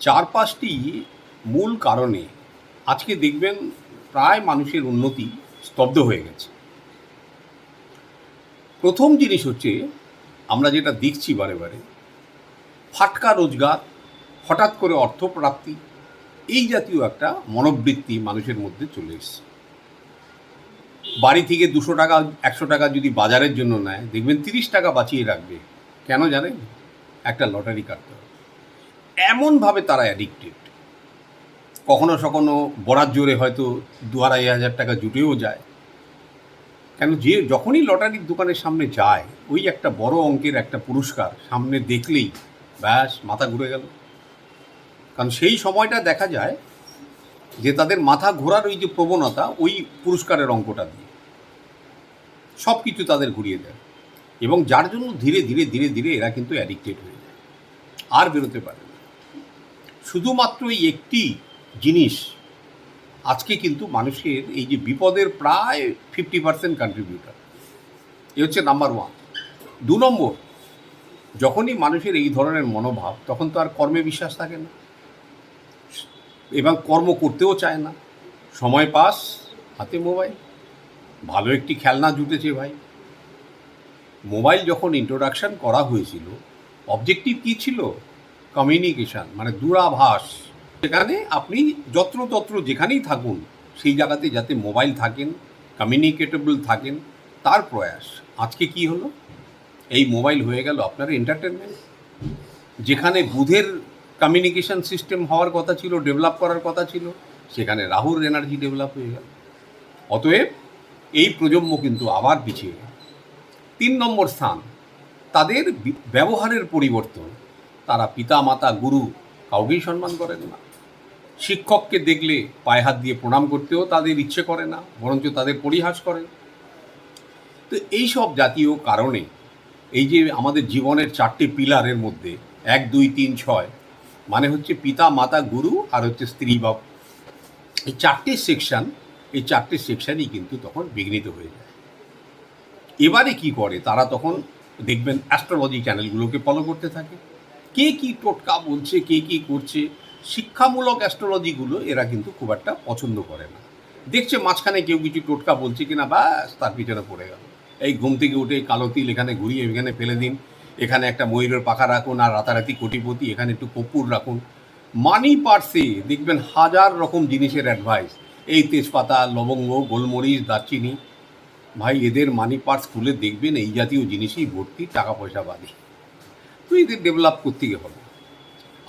চার-পাঁচটি মূল কারণে আজকে দেখবেন প্রায় মানুষের উন্নতি স্তব্ধ হয়ে গেছে। প্রথম জিনিস হচ্ছে আমরা যেটা দেখছি বারে বারে, ফাটকা রোজগার, হঠাৎ করে অর্থপ্রাপ্তি, এই জাতীয় একটা মনোবৃত্তি মানুষের মধ্যে চলে এসছে। বাড়ি থেকে 200 টাকা 100 টাকা যদি বাজারের জন্য নেয়, দেখবেন 30 টাকা বাঁচিয়ে রাখবে। কেন জানেন? একটা লটারি কাটতে হবে। এমনভাবে তারা অ্যাডিক্টেড। কখনো সখনো বরাত জোরে হয়তো 2-2,500 টাকা জুটেও যায়। কেন, যখনই লটারির দোকানের সামনে যায়, ওই একটা বড় অঙ্কের একটা পুরস্কার সামনে দেখলেই ব্যাস মাথা ঘুরে গেল। কারণ সেই সময়টা দেখা যায় যে তাদের মাথা ঘোরার ওই যে প্রবণতা, ওই পুরস্কারের অঙ্কটা দিয়ে সব কিছু তাদের ঘুরিয়ে দেয়, এবং যার জন্য ধীরে ধীরে ধীরে ধীরে এরা কিন্তু অ্যাডিক্টেড হয়ে যায়, আর বেরোতে পারে না। শুধুমাত্র এই একটি জিনিস আজকে কিন্তু মানুষের এই যে বিপদের প্রায় 50% কন্ট্রিবিউটার। এ হচ্ছে নাম্বার 1। 2 নম্বর, যখনই মানুষের এই ধরনের মনোভাব, তখন তো আর কর্মে বিশ্বাস থাকে না এবং কর্ম করতেও চায় না। সময় পাস, হাতে মোবাইল। ভালো একটি খেলনা জুটেছে ভাই। মোবাইল যখন ইন্ট্রোডাকশন করা হয়েছিল, অবজেক্টিভ কী ছিল? কমিউনিকেশান, মানে দূরাভাষ। সেখানে আপনি যত্রতত্র যেখানেই থাকুন, সেই জায়গাতে যাতে মোবাইল থাকেন, কমিউনিকেটেবল থাকেন, তার প্রয়াস। আজকে কি হলো? এই মোবাইল হয়ে গেল আপনার এন্টারটেনমেন্ট। যেখানে বুধের কমিউনিকেশন সিস্টেম হওয়ার কথা ছিল, ডেভেলপ করার কথা ছিল, সেখানে রাহুর এনার্জি ডেভেলপ হয়ে গেল। অতএব এই প্রজন্ম কিন্তু আবার পিছিয়ে গেল। 3 নম্বর স্থান, তাদের ব্যবহারের পরিবর্তন। তারা পিতা মাতা গুরু কাউকেই সম্মান করেন না। শিক্ষককে দেখলে পায়ে হাত দিয়ে প্রণাম করতেও তাদের ইচ্ছে করে না, বরঞ্চ তাদের পরিহাস করেন। তো এই সব জাতীয় কারণে এই যে আমাদের জীবনের 4টে পিলারের মধ্যে 1, 2, 3, 6, মানে হচ্ছে পিতা মাতা গুরু আর হচ্ছে স্ত্রী বাপ, এই 4টে সেকশন, এই 4টে সেকশনই কিন্তু তখন বিঘ্নিত হয়ে যায়। এবারে কি করে তারা? তখন দেখবেন অ্যাস্ট্রোলজি চ্যানেলগুলোকে ফলো করতে থাকে। কে কী টোটকা বলছে, কে কী করছে, শিক্ষামূলক অ্যাস্ট্রোলজিগুলো এরা কিন্তু খুব একটা পছন্দ করে না। দেখছে মাঝখানে কেউ কিছু টোটকা বলছে কিনা, ব্যাস তার পিছনে পড়ে গেল। এই ঘুম থেকে উঠে কালো তিল এখানে ঘুরিয়ে এখানে ফেলে দিন, এখানে একটা ময়ূরের পাখা রাখুন, আর রাতারাতি কোটিপতি, এখানে একটু কর্পূর রাখুন। মানি পার্সে দেখবেন 1000 রকম জিনিসের অ্যাডভাইস। এই তেজপাতা, লবঙ্গ, গোলমরিচ, দারচিনি। ভাই, এদের মানি পার্স খুলে দেখবেন এই জাতীয় জিনিসই ভর্তি, টাকা পয়সা বাদে। তো এদের ডেভেলপ করতে গিয়ে হবে।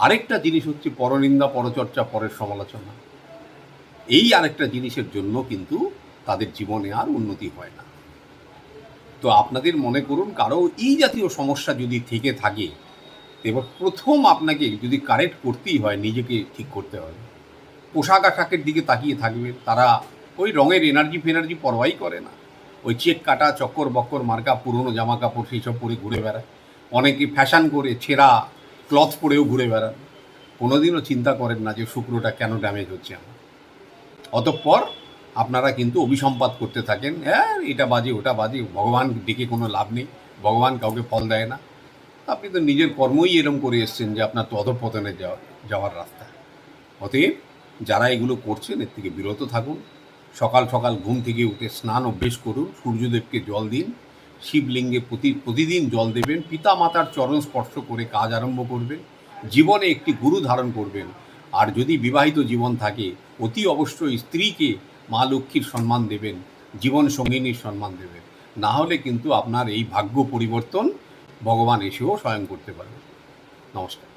আরেকটা জিনিস হচ্ছে পরনিন্দা, পরচর্চা, পরের সমালোচনা। এই আরেকটা জিনিসের জন্য কিন্তু তাদের জীবনে আর উন্নতি হয় না। তো আপনাদের মনে করুন কারো এই জাতীয় সমস্যা যদি থেকে থাকে, এবার প্রথম আপনাকে যদি কারেক্ট করতেই হয়, নিজেকে ঠিক করতে হবে। পোশাক আশাকের দিকে তাকিয়ে থাকবেন, তারা ওই রঙের এনার্জি ফেনার্জি পরোয়াই করে না। ওই চেক কাটা, চক্কর বক্কর মার্কা পুরনো জামা কাপড় সেই সব পরে ঘুরে বেড়ায়। অনেকে ফ্যাশন করে ছেঁড়া ক্লথ পরেও ঘুরে বেড়ান। কোনোদিনও চিন্তা করেন না যে শুক্রটা কেন ড্যামেজ হচ্ছে আমার। অতঃপর আপনারা কিন্তু অভিসম্পাত করতে থাকেন, হ্যাঁ এটা বাজে ওটা বাজে, ভগবান ডেকে কোনো লাভ নেই, ভগবান কাউকে ফল দেয় না। আপনি তো নিজের কর্মই এরম করে এসছেন যে আপনার তো অধঃপতনে যাওয়ার রাস্তা। অতএব যারা এগুলো করছেন এর থেকে বিরত থাকুন। সকাল সকাল ঘুম থেকে উঠে স্নান অভ্যেস করুন, সূর্যদেবকে জল দিন, শিবলিঙ্গে প্রতিদিন জল দেবেন, পিতা মাতার চরণ স্পর্শ করে কাজ আরম্ভ করবেন, জীবনে একটি গুরু ধারণ করবেন। আর যদি বিবাহিত জীবন থাকে, অতি অবশ্যই স্ত্রীকে মা লক্ষ্মীর সম্মান দেবেন, জীবন সঙ্গিনীর সম্মান দেবেন। না হলে কিন্তু আপনার এই ভাগ্য পরিবর্তন ভগবান এসেও স্বয়ং করতে পারবে। নমস্কার।